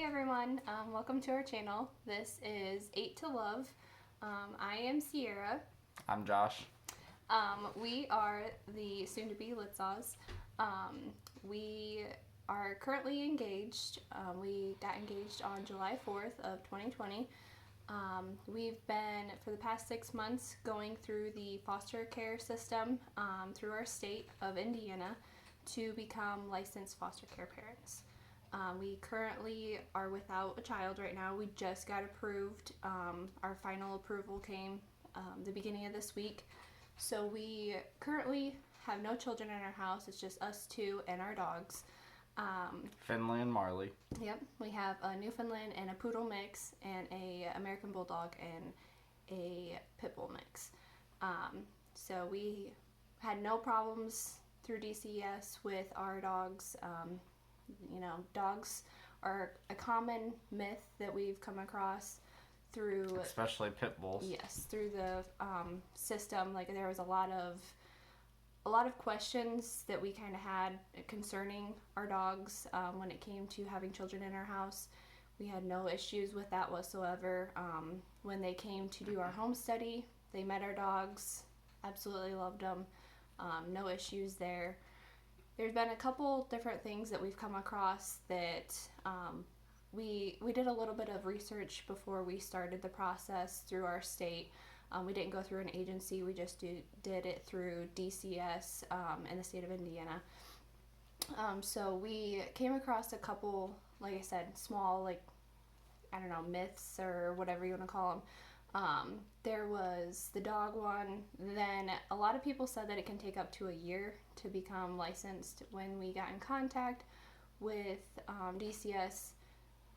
everyone, welcome to our channel. This is 8 to Love. I am Sierra. I'm Josh. We are the soon-to-be Litzaws. We are currently engaged. We got engaged on July 4th of 2020. We've been, for the past 6 months, going through the foster care system through our state of Indiana to become licensed foster care parents. We currently are without a child right now. We just got approved. Our final approval came the beginning of this week. So we currently have no children in our house. It's just us two and our dogs. Finley and Marley. Yep, we have a Newfoundland and a Poodle mix, and a American Bulldog and a Pit Bull mix. So we had no problems through DCS with our dogs. Dogs are a common myth that we've come across through, especially pit bulls. Yes, through the system. Like, there was a lot of questions that we kind of had concerning our dogs when it came to having children in our house. We had no issues with that whatsoever. When they came to do our home study, they met our dogs, absolutely loved them. No issues there. There's been a couple different things that we've come across that we did a little bit of research before we started the process through our state. We didn't go through an agency. We just did it through DCS in the state of Indiana. So we came across a couple, like I said, small, myths or whatever you want to call them. There was the dog one. Then a lot of people said that it can take up to a year to become licensed. When we got in contact with DCS,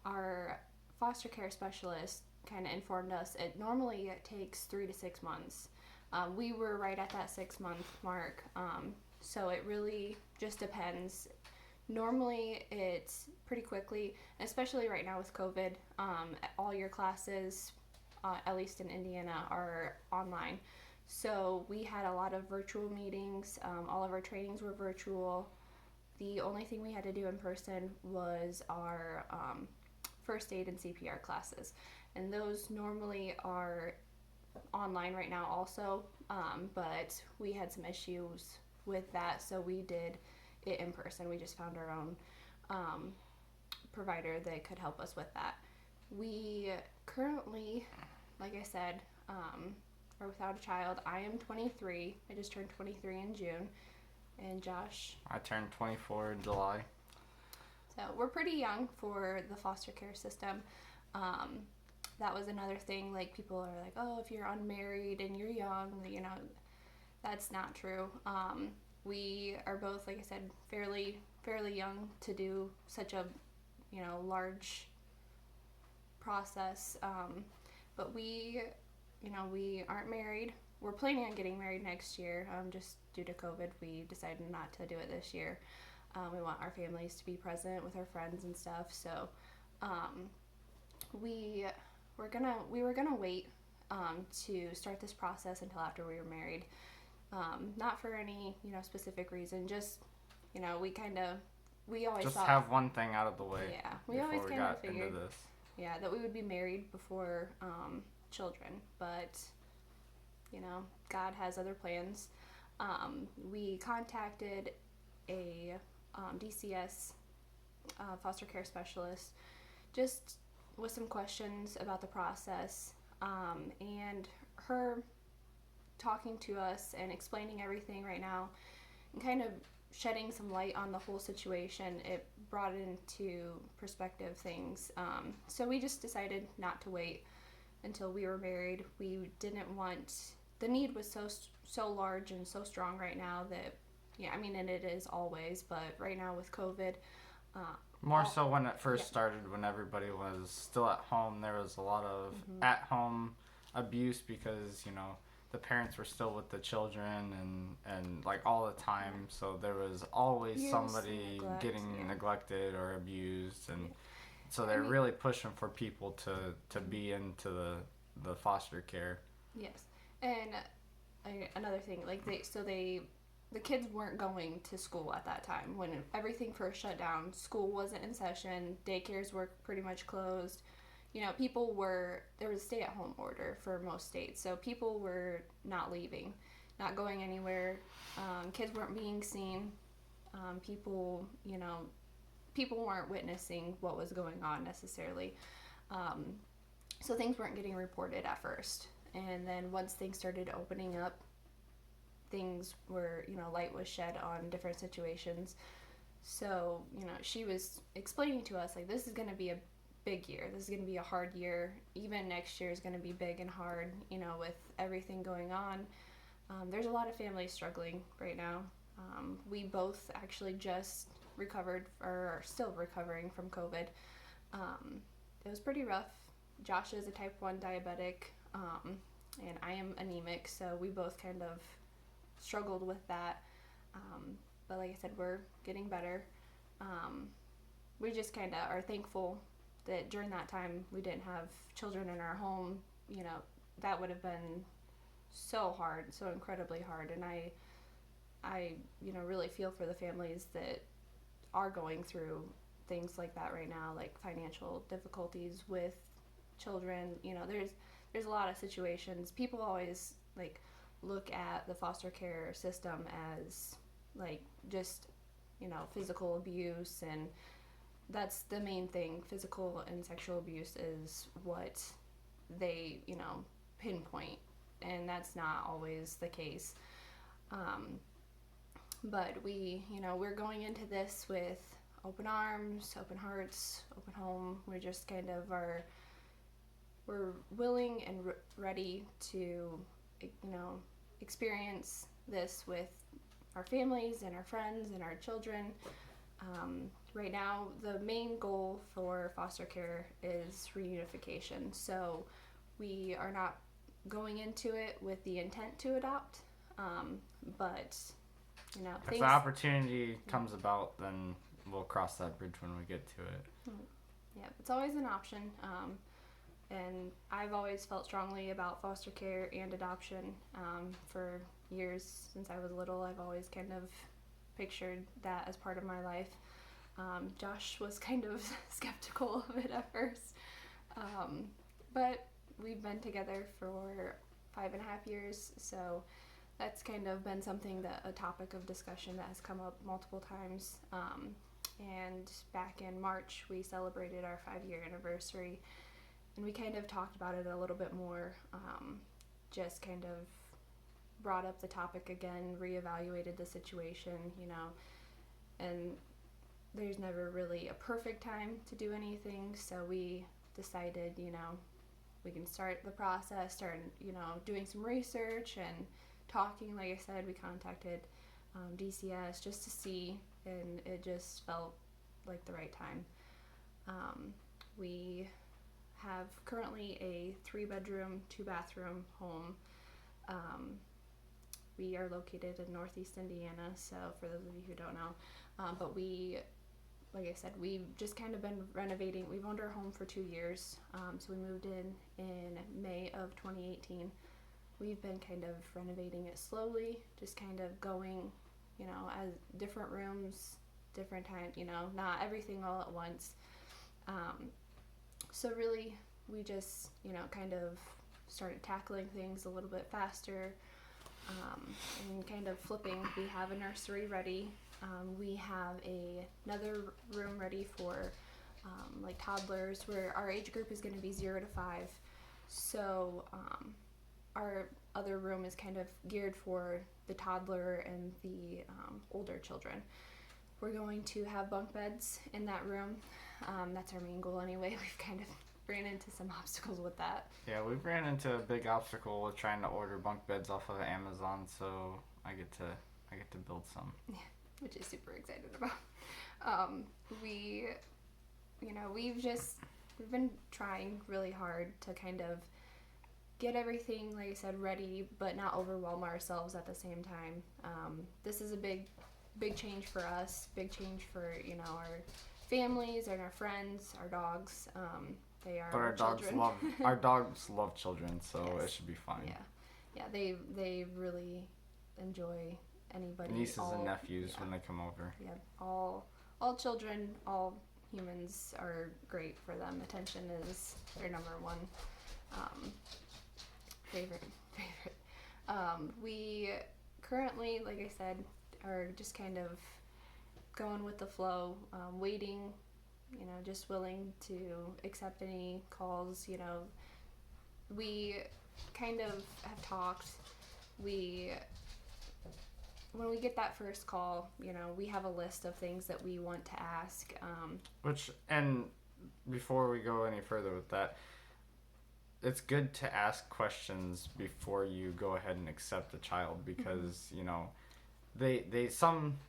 our foster care specialist kind of informed us it normally takes 3 to 6 months. We were right at that 6-month mark, so it really just depends. Normally it's pretty quickly, especially right now with COVID. All your classes, at least in Indiana, are online. So we had a lot of virtual meetings. All of our trainings were virtual. The only thing we had to do in person was our first aid and CPR classes. And those normally are online right now also, but we had some issues with that, so we did it in person. We just found our own provider that could help us with that. We currently, like I said, are without a child. I am 23. I just turned 23 in June. And Josh? I turned 24 in July. So we're pretty young for the foster care system. That was another thing. Like, people are like, oh, if you're unmarried and you're young, that's not true. We are both, like I said, fairly young to do such a, large process. But we aren't married. We're planning on getting married next year. Just due to COVID, we decided not to do it this year. We want our families to be present with our friends and stuff. So we were gonna wait to start this process until after we were married. Not for any specific reason. Just we always just thought, have one thing out of the way. Yeah, we always kind of figured into this. Yeah, that we would be married before children, but God has other plans. We contacted a DCS foster care specialist just with some questions about the process, and her talking to us and explaining everything right now and kind of shedding some light on the whole situation. It brought into perspective things. So we just decided not to wait until we were married. We didn't want, the need was so large and so strong right now that, and it is always, but right now with COVID, more so when it first started, when everybody was still at home, there was a lot of at-home abuse because, the parents were still with the children and like all the time, so there was always somebody getting neglected or abused, and so they're really pushing for people to be into the foster care. Yes. And another thing, they the kids weren't going to school at that time when everything first shut down. School wasn't in session. Daycares were pretty much closed. You know, there was a stay-at-home order for most states, so people were not leaving, not going anywhere. Kids weren't being seen. People weren't witnessing what was going on necessarily. So things weren't getting reported at first. And then once things started opening up, things were, light was shed on different situations. So, she was explaining to us, like, this is going to be a big year. This is going to be a hard year. Even next year is going to be big and hard, with everything going on. There's a lot of families struggling right now. We both actually just recovered, or are still recovering from COVID. It was pretty rough. Josh is a type 1 diabetic, and I am anemic, so we both kind of struggled with that. But like I said, we're getting better. We just kind of are thankful that during that time we didn't have children in our home. That would have been so hard, so incredibly hard. And I really feel for the families that are going through things like that right now, like financial difficulties with children. There's a lot of situations. People always look at the foster care system as just physical abuse, and that's the main thing. Physical and sexual abuse is what they pinpoint, and that's not always the case. But we're going into this with open arms, open hearts, open home. We just kind of we're willing and ready to experience this with our families and our friends and our children. Right now, the main goal for foster care is reunification. So we are not going into it with the intent to adopt, but if the opportunity comes about, then we'll cross that bridge when we get to it. Yeah, it's always an option. And I've always felt strongly about foster care and adoption. For years since I was little, I've always kind of pictured that as part of my life. Josh was kind of skeptical of it at first. But we've been together for 5.5 years, so that's kind of been a topic of discussion that has come up multiple times. And back in March, we celebrated our 5-year anniversary, and we kind of talked about it a little bit more, just kind of brought up the topic again, reevaluated the situation, and there's never really a perfect time to do anything, so we decided, we can start the process, doing some research and talking. Like I said, we contacted DCS just to see, and it just felt like the right time. We have currently a 3-bedroom, 2-bathroom home. We are located in Northeast Indiana, so for those of you who don't know, but like I said, we've just kind of been renovating. We've owned our home for 2 years, so we moved in May of 2018. We've been kind of renovating it slowly, just kind of going, as different rooms, different times, not everything all at once. So really, we just, kind of started tackling things a little bit faster, and kind of flipping. We have a nursery ready. We have another room ready for toddlers, where our age group is going to be 0 to 5. So our other room is kind of geared for the toddler and the older children. We're going to have bunk beds in that room. That's our main goal anyway. We've kind of ran into some obstacles with that. Yeah, we've ran into a big obstacle with trying to order bunk beds off of Amazon, so I get to build some. Yeah, which is super excited about. We've been trying really hard to kind of get everything, like I said, ready, but not overwhelm ourselves at the same time. This is a big change for us, big change for, our families and our friends, our dogs. They are our children. Our dogs love children, so yes. It should be fine. Yeah, they really enjoy anybody. Nieces and nephews when they come over. Yeah, all children, all humans are great for them. Attention is their number one favorite. We currently, like I said, are just kind of going with the flow, waiting, just willing to accept any calls. We kind of have talked. When we get that first call, we have a list of things that we want to ask. And before we go any further with that, it's good to ask questions before you go ahead and accept a child, because they some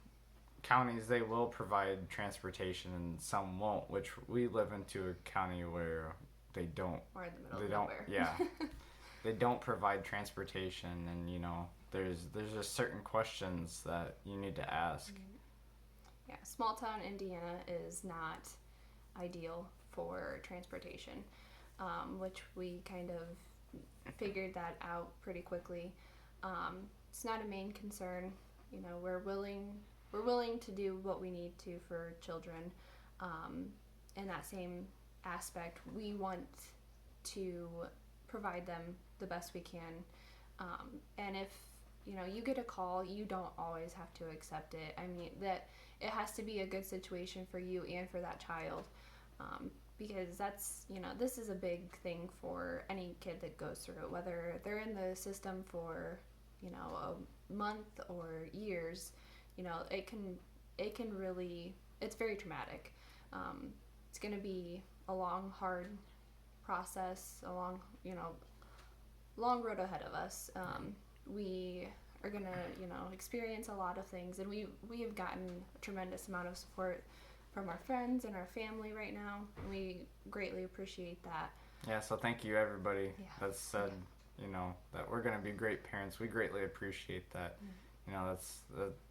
counties, they will provide transportation and some won't, which we live into a county where they don't. Or in the middle of nowhere. Yeah. They don't provide transportation, and there's just certain questions that you need to ask. Yeah, small town Indiana is not ideal for transportation, which we kind of figured that out pretty quickly. It's not a main concern. We're willing to do what we need to for children. In that same aspect, we want to provide them the best we can. And if you get a call, you don't always have to accept it. I mean, that it has to be a good situation for you and for that child, because that's this is a big thing for any kid that goes through it, whether they're in the system for a month or years. It can really, it's very traumatic. It's going to be a long, hard process, a long road ahead of us. We are going to experience a lot of things, and we have gotten a tremendous amount of support from our friends and our family right now, and we greatly appreciate that. Yeah, so thank you everybody that's said that we're going to be great parents. We greatly appreciate that.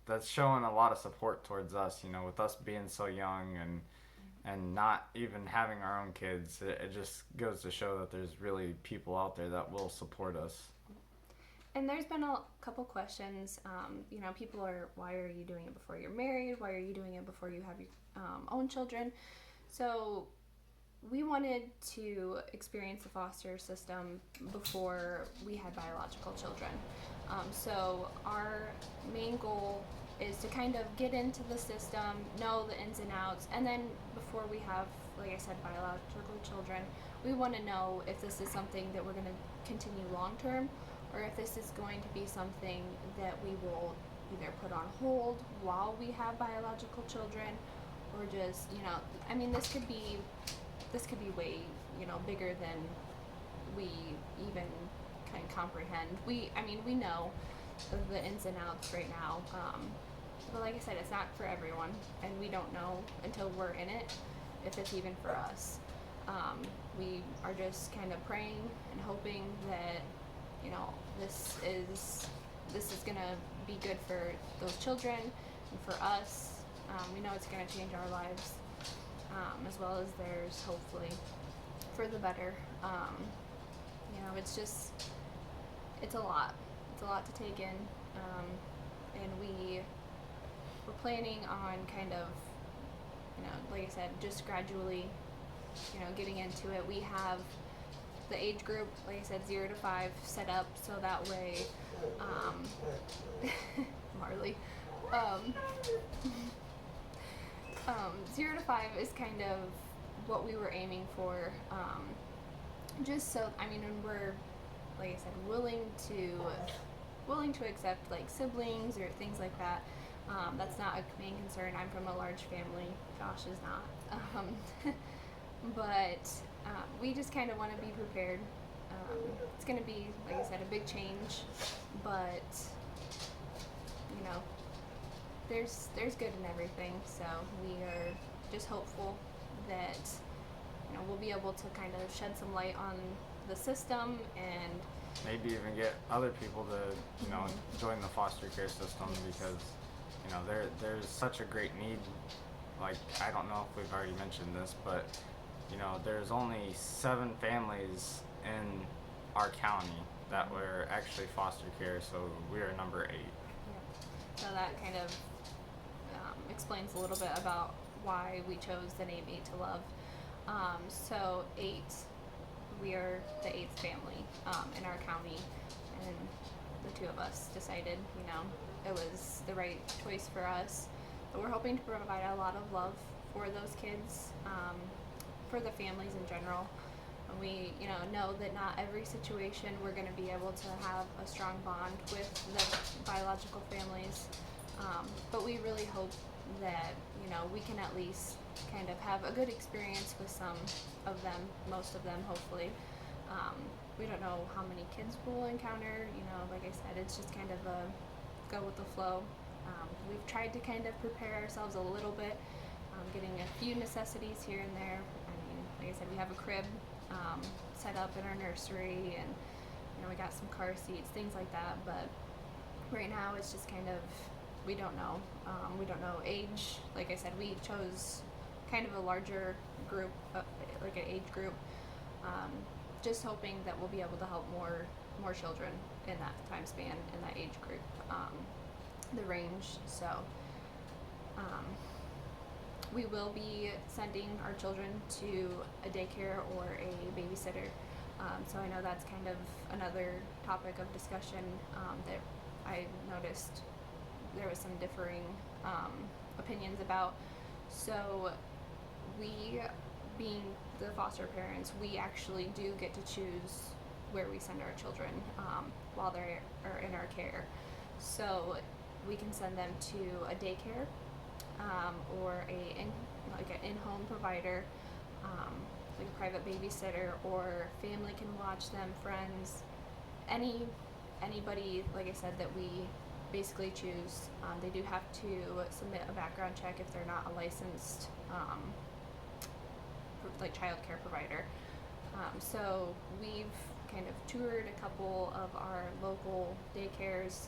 That's showing a lot of support towards us, with us being so young and not even having our own kids. It just goes to show that there's really people out there that will support us. And there's been a couple questions. People are, why are you doing it before you're married? Why are you doing it before you have your own children? So we wanted to experience the foster system before we had biological children. So our main goal is to kind of get into the system, know the ins and outs, and then before we have, like I said, biological children, we want to know if this is something that we're going to continue long term, or if this is going to be something that we will either put on hold while we have biological children, or just, I mean, this could be way, bigger than we even can comprehend. We know the ins and outs right now, but like I said, it's not for everyone, and we don't know until we're in it if it's even for us. We are just kind of praying and hoping that this is gonna be good for those children and for us. We know it's gonna change our lives, as well as theirs, hopefully, for the better. It's a lot. It's a lot to take in, and we're planning on kind of, like I said, just gradually, getting into it. We have the age group, like I said, 0 to 5 set up so that way, Marley, 0 to 5 is kind of what we were aiming for, just so, and we're, like I said, willing to accept like siblings or things like that. That's not a main concern. I'm from a large family. Josh is not. But we just kind of want to be prepared. It's going to be, like I said, a big change, but there's good in everything. So we are just hopeful that we'll be able to kind of shed some light on the system, and maybe even get other people to join the foster care system, because there's such a great need. Like, I don't know if we've already mentioned this, but there's only 7 families in our county that were actually foster care, so we are number 8. So that kind of explains a little bit about why we chose the name Eight to Love. So eight, we are the eighth family in our county, and the two of us decided, it was the right choice for us. But we're hoping to provide a lot of love for those kids, for the families in general. And we, know that not every situation we're going to be able to have a strong bond with the biological families, but we really hope that, we can at least kind of have a good experience with some of them, most of them, hopefully. We don't know how many kids we'll encounter, like I said, it's just kind of a go with the flow. We've tried to kind of prepare ourselves a little bit, getting a few necessities here and there. I mean, like I said, we have a crib set up in our nursery, and we got some car seats, things like that. But right now, it's just kind of, we don't know. We don't know age. Like I said, we chose kind of a larger group, like an age group, just hoping that we'll be able to help more children in that time span, in that age group, the range. So we will be sending our children to a daycare or a babysitter. So I know that's kind of another topic of discussion that I noticed there was some differing opinions about. So we, being the foster parents, we actually do get to choose where we send our children while they are in our care. So we can send them to a daycare or an in-home provider, like a private babysitter, or family can watch them, friends, anybody, like I said, that we basically choose. They do have to submit a background check if they're not a licensed child care provider. So we've kind of toured a couple of our local daycares,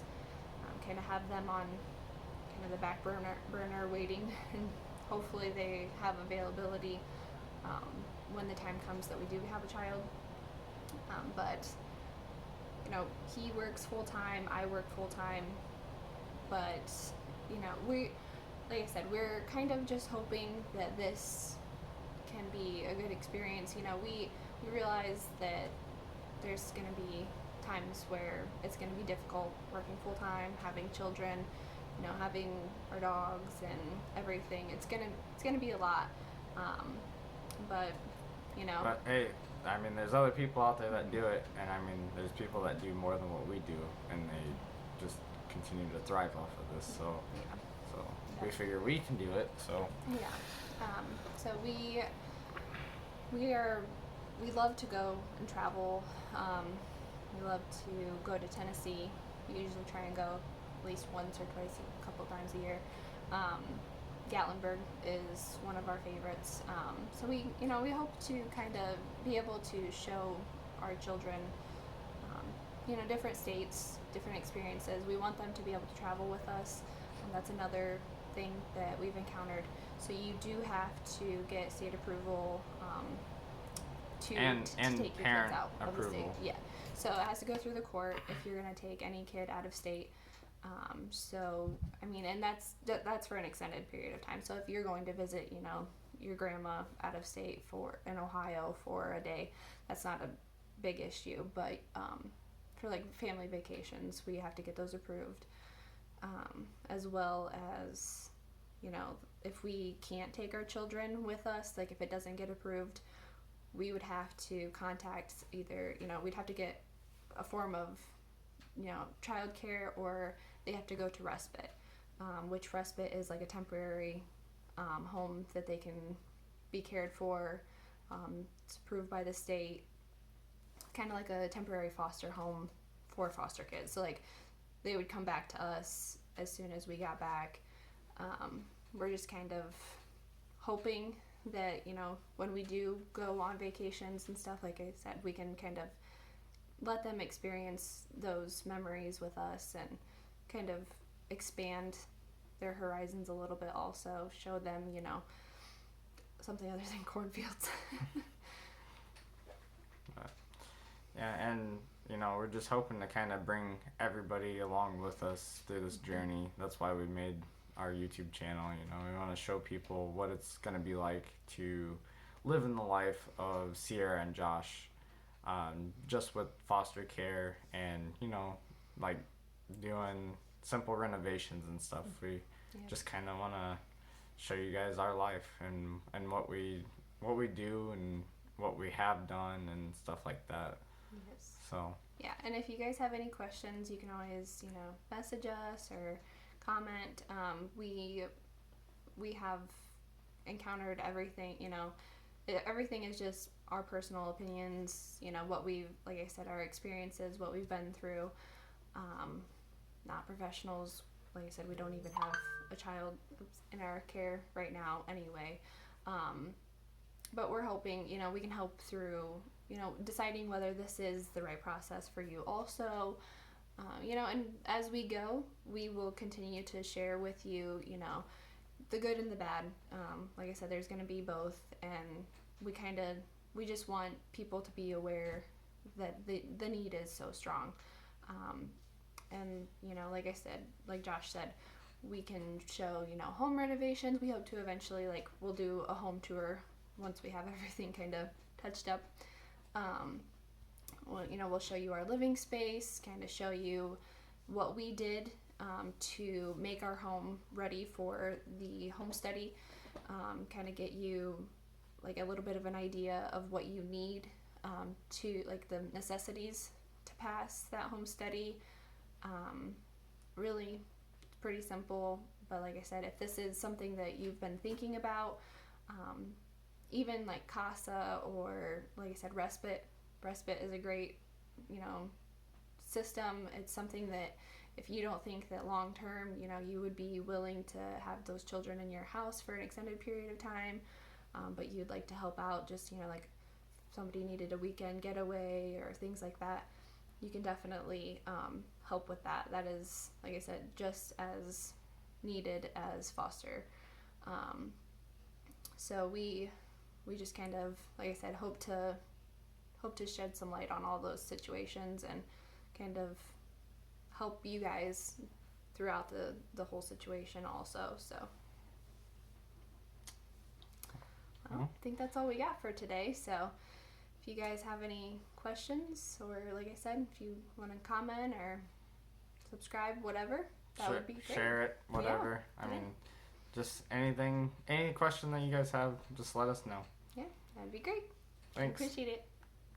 kind of have them on kind of the back burner waiting, and hopefully they have availability when the time comes that we do have a child. But he works full time, I work full time, but we, like I said, we're kind of just hoping that this can be a good experience. We realize that there's going to be times where it's going to be difficult working full time, having children, having our dogs and everything. It's gonna be a lot, but But hey, I mean, there's other people out there that do it, and I mean, there's people that do more than what we do, and they just continue to thrive off of this. So, we figure we can do it. So so we love to go and travel. We love to go to Tennessee. We usually try and go at least once or twice, a couple times a year. Gatlinburg is one of our favorites. So we hope to kind of be able to show our children, different states, different experiences. We want them to be able to travel with us, and that's another thing that we've encountered. So you do have to get state approval to take your kids out of the state. Yeah. So it has to go through the court if you're going to take any kid out of state. So I mean, and that's for an extended period of time. So if you're going to visit, your grandma out of state in Ohio for a day, that's not a big issue. But for like family vacations, we have to get those approved, as well as, if we can't take our children with us, like if it doesn't get approved, we would have to contact either, we'd have to get a form of, child care, or they have to go to respite, which respite is like a temporary home that they can be cared for. It's approved by the state, kind of like a temporary foster home for foster kids. So like they would come back to us as soon as we got back. We're just kind of hoping that, when we do go on vacations and stuff, like I said, we can kind of let them experience those memories with us and kind of expand their horizons a little bit, also show them, something other than cornfields. Yeah, and we're just hoping to kind of bring everybody along with us through this journey. That's why we made our YouTube channel. We want to show people what it's going to be like to live in the life of Sierra and Josh, just with foster care and, like doing simple renovations and stuff. We just kind of want to show you guys our life and what we do and what we have done and stuff like that. Yes. So. Yeah, and if you guys have any questions, you can always, message us or comment. We have encountered everything, everything is just our personal opinions, what we've, like I said, our experiences, what we've been through. Not professionals. Like I said, we don't even have a child in our care right now anyway. But we're hoping, we can help through, deciding whether this is the right process for you also. And as we go, we will continue to share with you, the good and the bad. Like I said, there's going to be both, and we just want people to be aware that the need is so strong. And, like I said, like Josh said, we can show, home renovations. We hope to eventually, we'll do a home tour once we have everything kind of touched up. We'll show you our living space, kind of show you what we did to make our home ready for the home study, kind of get you a little bit of an idea of what you need to the necessities to pass that home study. Really pretty simple, but like I said, if this is something that you've been thinking about, even CASA or, like I said, respite is a great, system. It's something that if you don't think that long term, you would be willing to have those children in your house for an extended period of time, but you'd like to help out, just, somebody needed a weekend getaway or things like that, you can definitely help with that. That is, like I said, just as needed as foster. So we just kind of, like I said, hope to shed some light on all those situations and kind of help you guys throughout the whole situation also. So I think that's all we got for today. So if you guys have any questions, or like I said, if you want to comment or subscribe, whatever, that would be great. Share it, whatever. I mean, just anything, any question that you guys have, just let us know. Yeah, that'd be great. Thanks. I appreciate it.